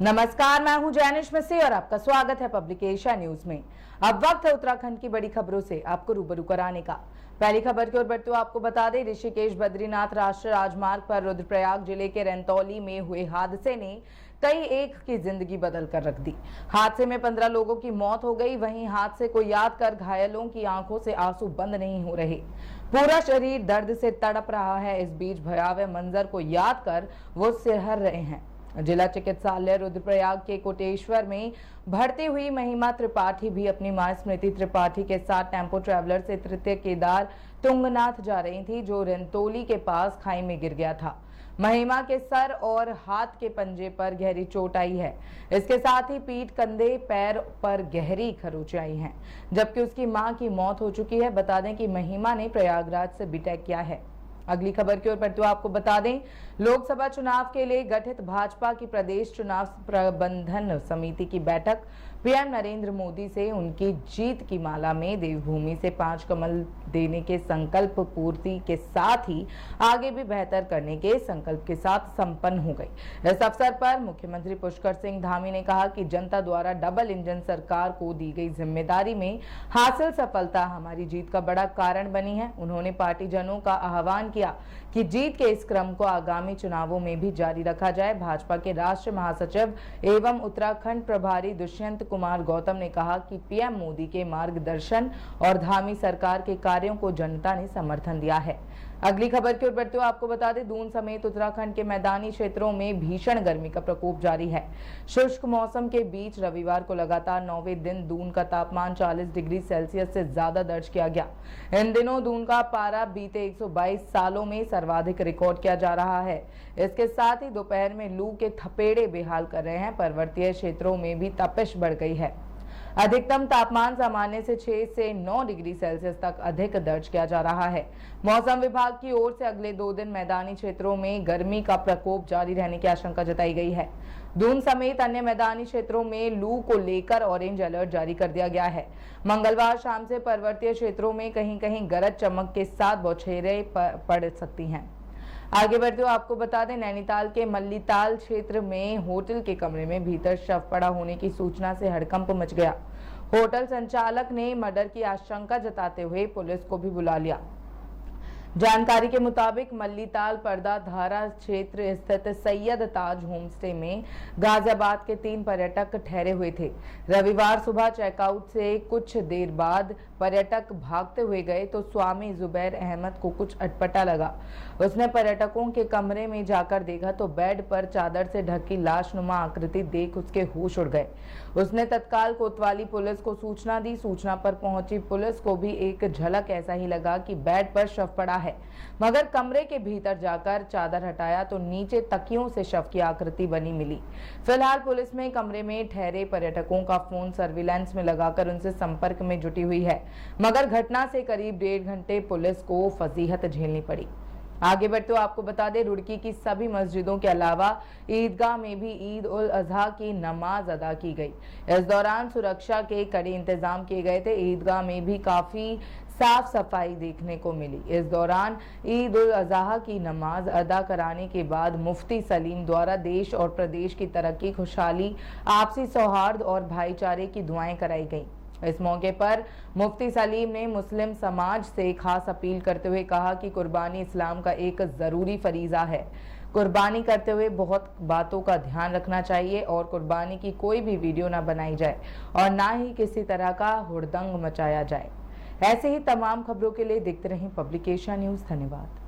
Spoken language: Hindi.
नमस्कार, मैं हूं जैनिश मिस्सी और आपका स्वागत है पब्लिकेशन न्यूज में। अब वक्त है उत्तराखंड की बड़ी खबरों से आपको रूबरू कराने का। पहली खबर की ओर बढ़ते हुए आपको बता दें, ऋषिकेश बद्रीनाथ राष्ट्रीय राजमार्ग पर रुद्रप्रयाग जिले के रंतौली में हुए हादसे ने कई एक की जिंदगी बदल कर रख दी। हादसे में 15 लोगों की मौत हो गई। वहीं हादसे को याद कर घायलों की आंखों से आंसू बंद नहीं हो रहे। पूरा शरीर दर्द से तड़प रहा है। इस बीच भयावह मंजर को याद कर वो सिहर रहे हैं। जिला चिकित्सालय रुद्रप्रयाग के कोटेश्वर में भर्ती हुई महिमा त्रिपाठी भी अपनी मां स्मृति त्रिपाठी के साथ टेम्पो ट्रैवलर से तृतीय केदार तुंगनाथ जा रही थी, जो रंतौली के पास खाई में गिर गया था। महिमा के सर और हाथ के पंजे पर गहरी चोट आई है। इसके साथ ही पीठ, कंधे, पैर पर गहरी खरोंचें आई हैं, जबकि उसकी मां की मौत हो चुकी है। बता दें कि महिमा ने प्रयागराज से बीटेक किया है। अगली खबर की ओर बढ़ते हुए आपको बता दें, लोकसभा चुनाव के लिए गठित भाजपा की प्रदेश चुनाव प्रबंधन समिति की बैठक पीएम नरेंद्र मोदी से उनकी जीत की माला में देवभूमि से 5 कमल देने के संकल्प पूर्ति के साथ ही आगे भी बेहतर करने के संकल्प के साथ संपन्न हो गई। इस अवसर पर मुख्यमंत्री पुष्कर सिंह धामी ने कहा कि जनता द्वारा डबल इंजन सरकार को दी गई जिम्मेदारी में हासिल सफलता हमारी जीत का बड़ा कारण बनी है। उन्होंने पार्टीजनों का आह्वान किया कि जीत के इस क्रम को आगामी चुनावों में भी जारी रखा जाए। भाजपा के राष्ट्रीय महासचिव एवं उत्तराखंड प्रभारी दुष्यंत कुमार गौतम ने कहा कि पीएम मोदी के मार्गदर्शन और धामी सरकार के कार्यों को जनता ने समर्थन दिया है। अगली खबर की ओर बढ़ते हुए आपको बता दें, दून समेत उत्तराखंड के मैदानी क्षेत्रों में भीषण गर्मी का प्रकोप जारी है। शुष्क मौसम के बीच रविवार को लगातार 9वें दिन दून का तापमान 40 डिग्री सेल्सियस से ज्यादा दर्ज किया गया। इन दिनों दून का पारा बीते 122 सालों में सर्वाधिक रिकॉर्ड किया जा रहा है। इसके साथ ही दोपहर में लू के थपेड़े बेहाल कर रहे हैं। पर्वतीय क्षेत्रों में भी तपिश बढ़ गई है। अधिकतम तापमान सामान्य से 6 से 9 डिग्री सेल्सियस तक अधिक दर्ज किया जा रहा है। मौसम विभाग की ओर से अगले 2 दिन मैदानी क्षेत्रों में गर्मी का प्रकोप जारी रहने की आशंका जताई गई है। दून समेत अन्य मैदानी क्षेत्रों में लू को लेकर ऑरेंज अलर्ट जारी कर दिया गया है। मंगलवार शाम से पर्वतीय क्षेत्रों में कहीं कहीं गरज चमक के साथ बौछारें पड़ सकती हैं। आगे बढ़ते हुए आपको बता दें, नैनीताल के मल्लीताल क्षेत्र में होटल के कमरे में भीतर शव पड़ा होने की सूचना से हड़कंप मच गया। होटल संचालक ने मर्डर की आशंका जताते हुए पुलिस को भी बुला लिया। जानकारी के मुताबिक मल्लीताल पर्दा धारा क्षेत्र स्थित सैयद ताज होमस्टे में गाजियाबाद के 3 पर्यटक ठहरे हुए थे। रविवार सुबह चेकआउट से कुछ देर बाद पर्यटक भागते हुए गए तो स्वामी जुबैर अहमद को कुछ अटपटा लगा। उसने पर्यटकों के कमरे में जाकर देखा तो बेड पर चादर से ढकी लाशनुमा आकृति देख उसके होश उड़ गए। उसने तत्काल कोतवाली पुलिस को सूचना दी। सूचना पर पहुंची पुलिस को भी एक झलक ऐसा ही लगा कि बेड पर शव पड़ा है, मगर कमरे के भीतर जाकर चादर हटाया तो नीचे तकियों से शव की आकृति बनी मिली। फिलहाल पुलिस में कमरे में ठहरे पर्यटकों का फोन सर्विलांस में लगाकर उनसे संपर्क में जुटी हुई है, मगर घटना से करीब 1.5 घंटे पुलिस को फजीहत झेलनी पड़ी। आगे बढ़ते हुए आपको बता दें, रुड़की की सभी मस्जिदों के अलावा ईदगाह में भी ईद उल अजहा की नमाज अदा की गई। इस दौरान सुरक्षा के कड़े इंतजाम किए गए थे। ईदगाह में भी काफी साफ सफाई देखने को मिली। इस दौरान ईद उल अजहा की नमाज अदा कराने के बाद मुफ्ती सलीम द्वारा देश और प्रदेश की तरक्की, खुशहाली, आपसी सौहार्द और भाईचारे की दुआएं कराई गईं। इस मौके पर मुफ्ती सलीम ने मुस्लिम समाज से खास अपील करते हुए कहा कि कुर्बानी इस्लाम का एक जरूरी फरीजा है। कुर्बानी करते हुए बहुत बातों का ध्यान रखना चाहिए और कुर्बानी की कोई भी वीडियो ना बनाई जाए और ना ही किसी तरह का हुड़दंग मचाया जाए। ऐसे ही तमाम खबरों के लिए देखते रहें पब्लिकेशन न्यूज। धन्यवाद।